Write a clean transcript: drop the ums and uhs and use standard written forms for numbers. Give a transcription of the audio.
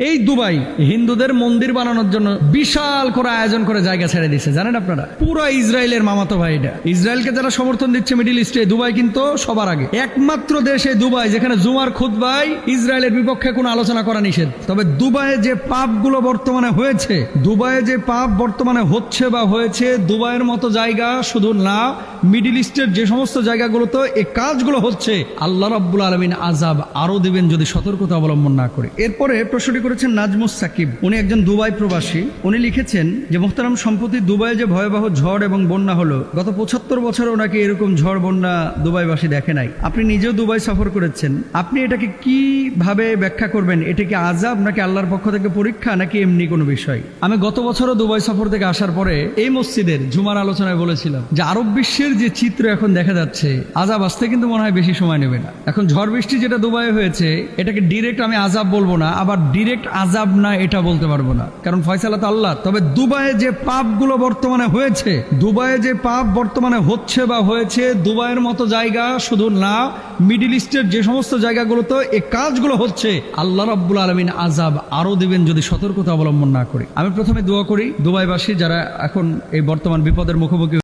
এই দুবাই হিন্দুদের মন্দির বানানোর জন্য বিশাল করে আয়োজন করে জায়গা ছেড়ে দিচ্ছে, জানেন আপনারা? পুরো ইসরায়েলের মামাতো ভাই এটা। ইসরায়েলকে যারা সমর্থন দিচ্ছে মিডিল ইস্টে, দুবাই কিন্তু সবার আগে। একমাত্র দেশ এই দুবাই যেখানে জুমার খুতবায় ইসরায়েলের বিপক্ষে কোনো আলোচনা করা নিষেধ। তবে দুবাইয়ে যে পাপগুলো বর্তমানে হয়েছে, দুবাইয়ে যে পাপ বর্তমানে হচ্ছে বা হয়েছে, দুবাইয়ের মতো জায়গা শুধু না, মিডিল ইস্টের যে সমস্ত জায়গাগুলোতে এই কাজগুলো হচ্ছে, আল্লাহ রাব্বুল আলামিন আযাব আরো দিবেন যদি সতর্কতা অবলম্বন না করে। এরপরে প্রশ্নটি করেছেন নাজমুস সাকিব, উনি একজন দুবাই প্রবাসী। উনি লিখেছেন যে মোহতারাম, সম্প্রতি দুবাইয়ে যে ভয়াবহ ঝড় এবং বন্যা হলো, গত ৭৫ বছরও নাকি এরকম ঝড় বন্যা দুবাইবাসী দেখে নাই। আপনি নিজেও দুবাই সফর করেছেন, আপনি এটাকে কিভাবে ব্যাখ্যা করবেন? এটা কি আযাব নাকি আল্লাহর পক্ষ থেকে পরীক্ষা নাকি এমনি কোনো বিষয়? আমি গত বছরও দুবাই সফর থেকে আসার পরে এই মসজিদের জুমার আলোচনায় বলেছিলাম যে আরব বিশ্বের যে চিত্র এখন দেখা যাচ্ছে, আযাব আসতে কিন্তু মনে হয় বেশি সময় নেবে না। এখন ঝড় বৃষ্টি যেটা দুবাইয়ে হয়েছে, এটাকে ডিরেক্ট আমি আযাব বলবো না, আবার ডিরেক্ট আযাব না এটা বলতে পারবো না, কারণ ফয়সালা তো আল্লাহ। তবে দুবাইয়ে যে পাপগুলো বর্তমানে হয়েছে, দুবাইয়ে যে পাপ বর্তমানে হচ্ছে বা হয়েছে, দুবাইয়ের মতো জায়গা শুধু না, মিডিল ইস্টের যে সমস্ত জায়গাগুলোতে এই কাজগুলো হচ্ছে, আল্লাহ রাব্বুল আলামিন আযাব আরো দিবেন যদি সতর্কতা অবলম্বন না করি। আমি প্রথমে দোয়া করি দুবাইবাসী যারা এখন এই বর্তমান বিপদের মুখোমুখি